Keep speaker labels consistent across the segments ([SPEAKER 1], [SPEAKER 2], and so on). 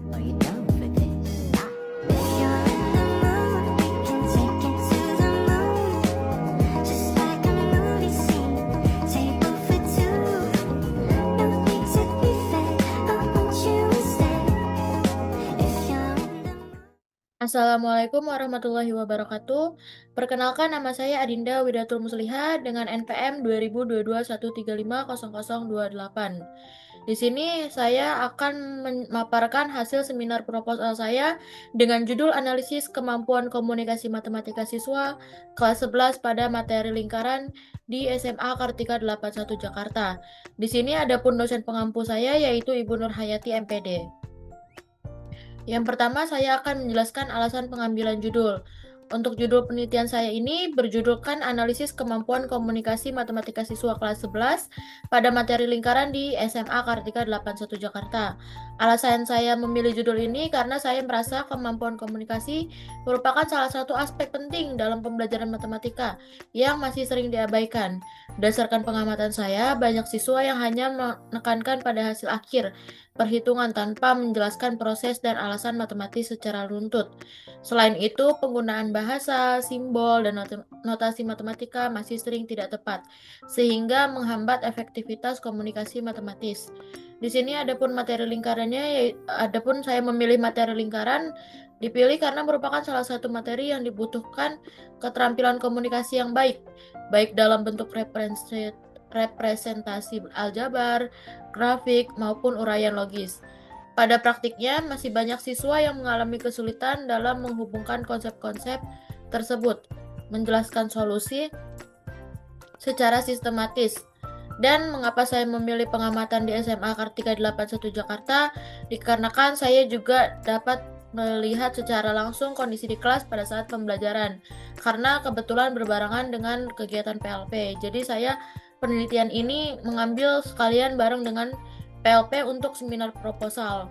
[SPEAKER 1] Are you down for this? If you're in the mood, we can take it to the moon. Just like a movie scene, table for two. No need to be fake, I want you to stay. If you're in the mood.
[SPEAKER 2] Assalamualaikum warahmatullahi wabarakatuh. Perkenalkan, nama saya Adinda Widatul Musliha dengan NPM 202213500028. Di sini saya akan memaparkan hasil seminar proposal saya dengan judul Analisis Kemampuan Komunikasi Matematika Siswa kelas 11 pada materi lingkaran di SMA Kartika 81 Jakarta. Di sini ada pun dosen pengampu saya yaitu Ibu Nur Hayati MPD. Yang pertama, saya akan menjelaskan alasan pengambilan judul. Untuk judul penelitian saya ini berjudulkan Analisis Kemampuan Komunikasi Matematika Siswa kelas 11 pada materi lingkaran di SMA Kartika 81 Jakarta. Alasan saya memilih judul ini karena saya merasa kemampuan komunikasi merupakan salah satu aspek penting dalam pembelajaran matematika yang masih sering diabaikan. Berdasarkan pengamatan saya, banyak siswa yang hanya menekankan pada hasil akhir perhitungan tanpa menjelaskan proses dan alasan matematis secara runtut. Selain itu, penggunaan bahasa, simbol, dan notasi matematika masih sering tidak tepat, sehingga menghambat efektivitas komunikasi matematis. Di sini adapun materi lingkarannya, adapun saya memilih materi lingkaran dipilih karena merupakan salah satu materi yang dibutuhkan keterampilan komunikasi yang baik dalam bentuk representasi aljabar, grafik, maupun uraian logis. Pada praktiknya, masih banyak siswa yang mengalami kesulitan dalam menghubungkan konsep-konsep tersebut, menjelaskan solusi secara sistematis. Dan mengapa saya memilih pengamatan di SMA Kartika 81 Jakarta? Dikarenakan saya juga dapat melihat secara langsung kondisi di kelas pada saat pembelajaran, karena kebetulan berbarengan dengan kegiatan PLP. Jadi saya penelitian ini mengambil sekalian bareng dengan PLP untuk seminar proposal.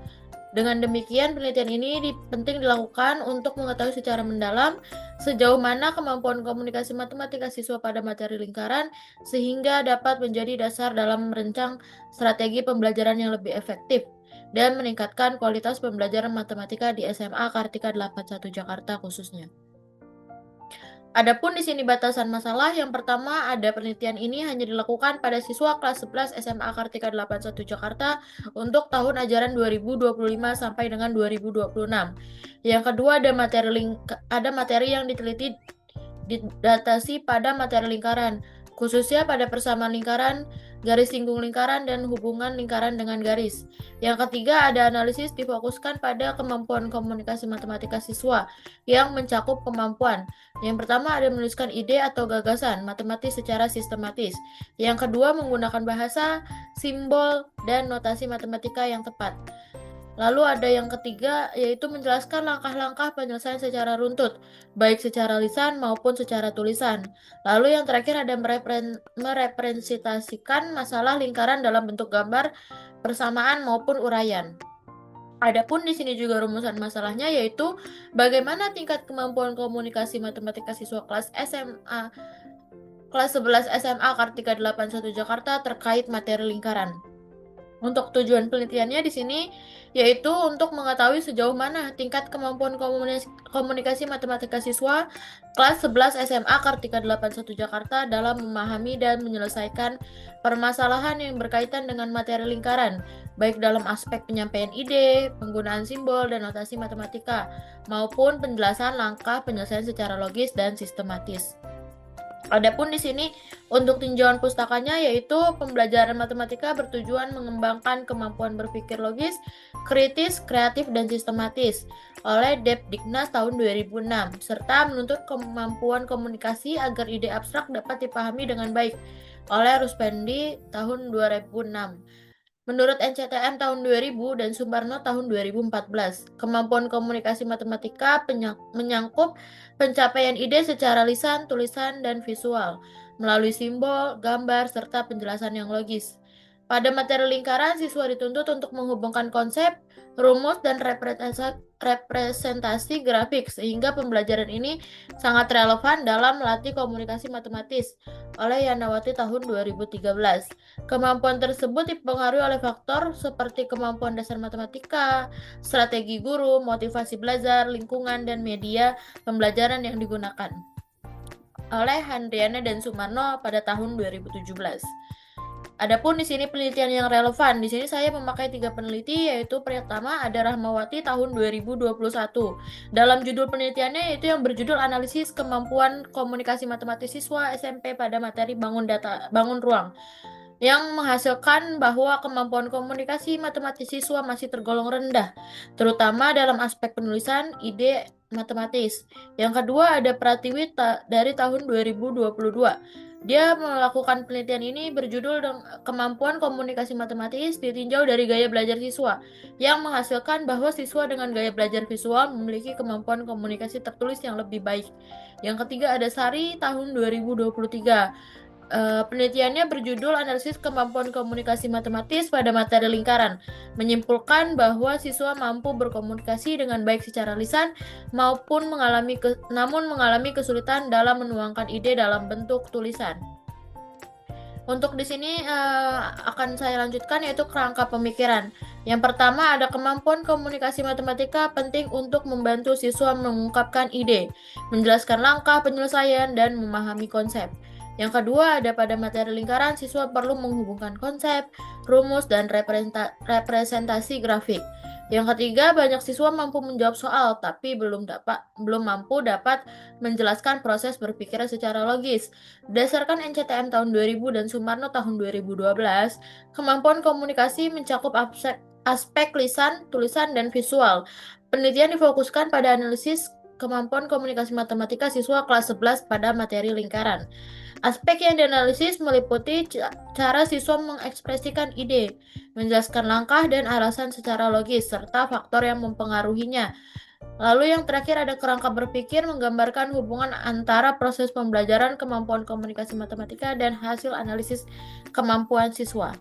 [SPEAKER 2] Dengan demikian, penelitian ini penting dilakukan untuk mengetahui secara mendalam sejauh mana kemampuan komunikasi matematika siswa pada materi lingkaran sehingga dapat menjadi dasar dalam merancang strategi pembelajaran yang lebih efektif dan meningkatkan kualitas pembelajaran matematika di SMA Kartika 81 Jakarta khususnya. Adapun di sini batasan masalah, yang pertama ada penelitian ini hanya dilakukan pada siswa kelas 11 SMA Kartika 81 Jakarta untuk tahun ajaran 2025 sampai dengan 2026. Yang kedua ada materi yang diteliti didatasi pada materi lingkaran, khususnya pada persamaan lingkaran, garis singgung lingkaran, dan hubungan lingkaran dengan garis. Yang ketiga ada analisis difokuskan pada kemampuan komunikasi matematika siswa yang mencakup kemampuan. Yang pertama ada menuliskan ide atau gagasan matematis secara sistematis. Yang kedua menggunakan bahasa, simbol, dan notasi matematika yang tepat. Lalu ada yang ketiga, yaitu menjelaskan langkah-langkah penyelesaian secara runtut, baik secara lisan maupun secara tulisan. Lalu yang terakhir ada merepresentasikan masalah lingkaran dalam bentuk gambar, persamaan maupun uraian. Adapun di sini juga rumusan masalahnya, yaitu bagaimana tingkat kemampuan komunikasi matematika siswa kelas 11 SMA Kartika 81 Jakarta terkait materi lingkaran. Untuk tujuan penelitiannya di sini yaitu untuk mengetahui sejauh mana tingkat kemampuan komunikasi matematika siswa kelas 11 SMA Kartika 81 Jakarta dalam memahami dan menyelesaikan permasalahan yang berkaitan dengan materi lingkaran, baik dalam aspek penyampaian ide, penggunaan simbol dan notasi matematika, maupun penjelasan langkah penyelesaian secara logis dan sistematis. Adapun di sini untuk tinjauan pustakanya yaitu pembelajaran matematika bertujuan mengembangkan kemampuan berpikir logis, kritis, kreatif, dan sistematis oleh Depdiknas tahun 2006 serta menuntut kemampuan komunikasi agar ide abstrak dapat dipahami dengan baik oleh Ruspendi tahun 2006. Menurut NCTM tahun 2000 dan Sumarno tahun 2014, kemampuan komunikasi matematika menyangkut pencapaian ide secara lisan, tulisan, dan visual, melalui simbol, gambar, serta penjelasan yang logis. Pada materi lingkaran, siswa dituntut untuk menghubungkan konsep, rumus, dan representasi grafik, sehingga pembelajaran ini sangat relevan dalam melatih komunikasi matematis oleh Yanawati tahun 2013. Kemampuan tersebut dipengaruhi oleh faktor seperti kemampuan dasar matematika, strategi guru, motivasi belajar, lingkungan, dan media pembelajaran yang digunakan oleh Handriana dan Sumarno pada tahun 2017. Adapun di sini penelitian yang relevan, di sini saya memakai 3 peneliti, yaitu pertama ada Rahmawati tahun 2021. Dalam judul penelitiannya yaitu yang berjudul Analisis Kemampuan Komunikasi Matematis Siswa SMP pada materi bangun ruang, yang menghasilkan bahwa kemampuan komunikasi matematis siswa masih tergolong rendah, terutama dalam aspek penulisan ide matematis. Yang kedua ada Pratiwi dari tahun 2022. Dia melakukan penelitian ini berjudul Kemampuan Komunikasi Matematis ditinjau dari gaya belajar siswa, yang menghasilkan bahwa siswa dengan gaya belajar visual memiliki kemampuan komunikasi tertulis yang lebih baik. Yang ketiga ada Sari tahun 2023. Penelitiannya berjudul Analisis Kemampuan Komunikasi Matematis pada Materi Lingkaran, menyimpulkan bahwa siswa mampu berkomunikasi dengan baik secara lisan maupun mengalami kesulitan dalam menuangkan ide dalam bentuk tulisan. Untuk di sini akan saya lanjutkan yaitu kerangka pemikiran. Yang pertama ada kemampuan komunikasi matematika penting untuk membantu siswa mengungkapkan ide, menjelaskan langkah penyelesaian, dan memahami konsep. Yang kedua ada pada materi lingkaran, siswa perlu menghubungkan konsep, rumus, dan representasi grafik. Yang ketiga, banyak siswa mampu menjawab soal, tapi belum mampu dapat menjelaskan proses berpikir secara logis. Berdasarkan NCTM tahun 2000 dan Sumarno tahun 2012, kemampuan komunikasi mencakup aspek lisan, tulisan, dan visual. Penelitian difokuskan pada analisis kemampuan komunikasi matematika siswa kelas 11 pada materi lingkaran. Aspek yang dianalisis meliputi cara siswa mengekspresikan ide, menjelaskan langkah dan alasan secara logis, serta faktor yang mempengaruhinya. Lalu yang terakhir ada kerangka berpikir, menggambarkan hubungan antara proses pembelajaran kemampuan komunikasi matematika dan hasil analisis kemampuan siswa.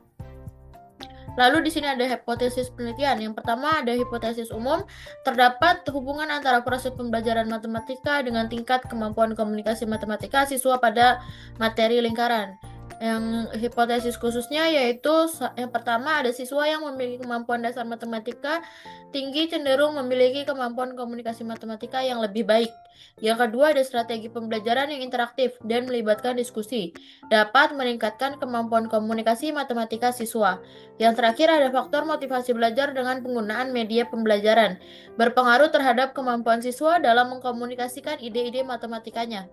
[SPEAKER 2] Lalu di sini ada hipotesis penelitian. Yang pertama ada hipotesis umum, terdapat hubungan antara proses pembelajaran matematika dengan tingkat kemampuan komunikasi matematika siswa pada materi lingkaran. Yang hipotesis khususnya yaitu yang pertama ada siswa yang memiliki kemampuan dasar matematika tinggi cenderung memiliki kemampuan komunikasi matematika yang lebih baik. Yang kedua ada strategi pembelajaran yang interaktif dan melibatkan diskusi, dapat meningkatkan kemampuan komunikasi matematika siswa. Yang terakhir ada faktor motivasi belajar dengan penggunaan media pembelajaran, berpengaruh terhadap kemampuan siswa dalam mengkomunikasikan ide-ide matematikanya.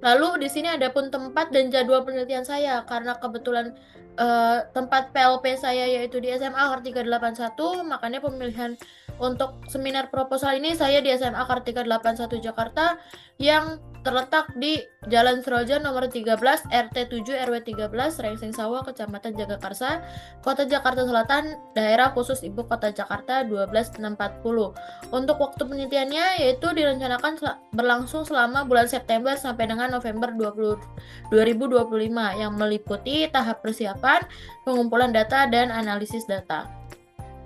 [SPEAKER 2] Lalu di sini ada pun tempat dan jadwal penelitian saya, karena kebetulan tempat PLP saya yaitu di SMA Kartika 81, makanya pemilihan untuk seminar proposal ini saya di SMA Kartika 81 Jakarta yang terletak di Jalan Seroja nomor 13 RT 7 RW 13 Rengseng Sawah Kecamatan Jagakarsa, Kota Jakarta Selatan, daerah khusus Ibu Kota Jakarta 12640. Untuk waktu penelitiannya yaitu direncanakan berlangsung selama bulan September sampai dengan November 2025 yang meliputi tahap persiapan, pengumpulan data, dan analisis data.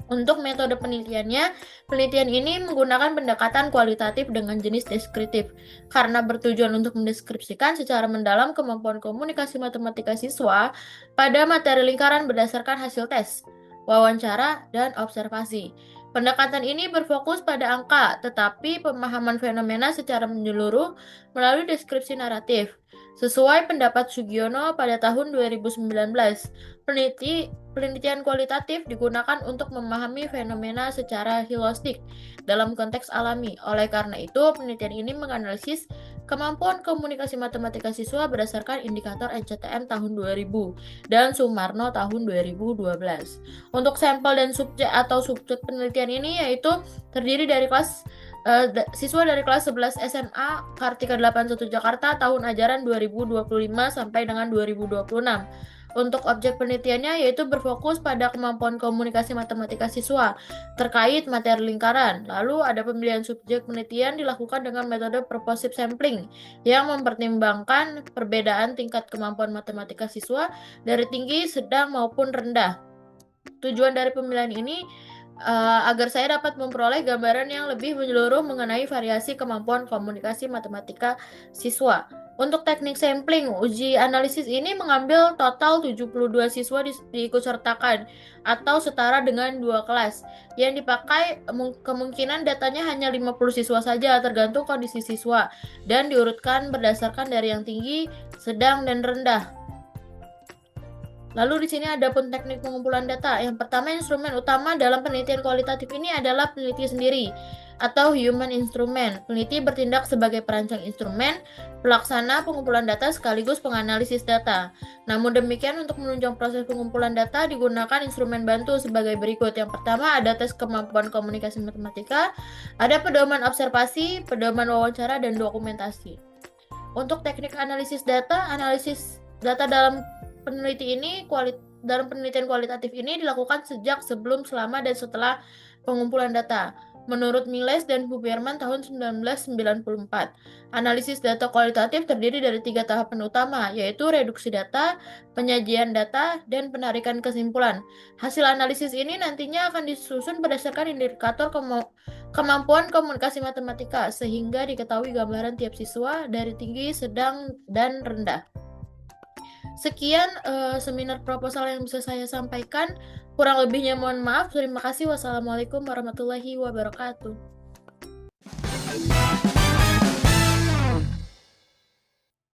[SPEAKER 2] Untuk metode penelitiannya, penelitian ini menggunakan pendekatan kualitatif dengan jenis deskriptif karena bertujuan untuk mendeskripsikan secara mendalam kemampuan komunikasi matematika siswa pada materi lingkaran berdasarkan hasil tes, wawancara, dan observasi. Pendekatan ini berfokus pada angka, tetapi pemahaman fenomena secara menyeluruh melalui deskripsi naratif. Sesuai pendapat Sugiono pada tahun 2019, penelitian kualitatif digunakan untuk memahami fenomena secara holistik dalam konteks alami. Oleh karena itu, penelitian ini menganalisis kemampuan komunikasi matematika siswa berdasarkan indikator NCTM tahun 2000 dan Sumarno tahun 2012. Untuk sampel dan subjek atau subjek penelitian ini yaitu terdiri dari siswa dari kelas 11 SMA Kartika 81 Jakarta tahun ajaran 2025 sampai dengan 2026. Untuk objek penelitiannya yaitu berfokus pada kemampuan komunikasi matematika siswa terkait materi lingkaran. Lalu ada pemilihan subjek penelitian dilakukan dengan metode purposive sampling yang mempertimbangkan perbedaan tingkat kemampuan matematika siswa dari tinggi, sedang maupun rendah. Tujuan dari pemilihan ini agar saya dapat memperoleh gambaran yang lebih menyeluruh mengenai variasi kemampuan komunikasi matematika siswa. Untuk teknik sampling, uji analisis ini mengambil total 72 siswa diikutsertakan atau setara dengan 2 kelas. Yang dipakai kemungkinan datanya hanya 50 siswa saja tergantung kondisi siswa dan diurutkan berdasarkan dari yang tinggi, sedang, dan rendah. Lalu di sini ada pun teknik pengumpulan data. Yang pertama, instrumen utama dalam penelitian kualitatif ini adalah peneliti sendiri atau human instrument. Peneliti bertindak sebagai perancang instrumen, pelaksana pengumpulan data sekaligus penganalisis data. Namun demikian, untuk menunjang proses pengumpulan data digunakan instrumen bantu sebagai berikut. Yang pertama ada tes kemampuan komunikasi matematika, ada pedoman observasi, pedoman wawancara, dan dokumentasi. Untuk teknik analisis data dalam penelitian kualitatif ini dilakukan sejak sebelum, selama, dan setelah pengumpulan data. Menurut Miles dan Huberman tahun 1994, analisis data kualitatif terdiri dari 3 tahapan utama, yaitu reduksi data, penyajian data, dan penarikan kesimpulan. Hasil analisis ini nantinya akan disusun berdasarkan indikator kemampuan komunikasi matematika, sehingga diketahui gambaran tiap siswa dari tinggi, sedang, dan rendah. Sekian seminar proposal yang bisa saya sampaikan. Kurang lebihnya mohon maaf. Terima kasih. Wassalamualaikum warahmatullahi wabarakatuh.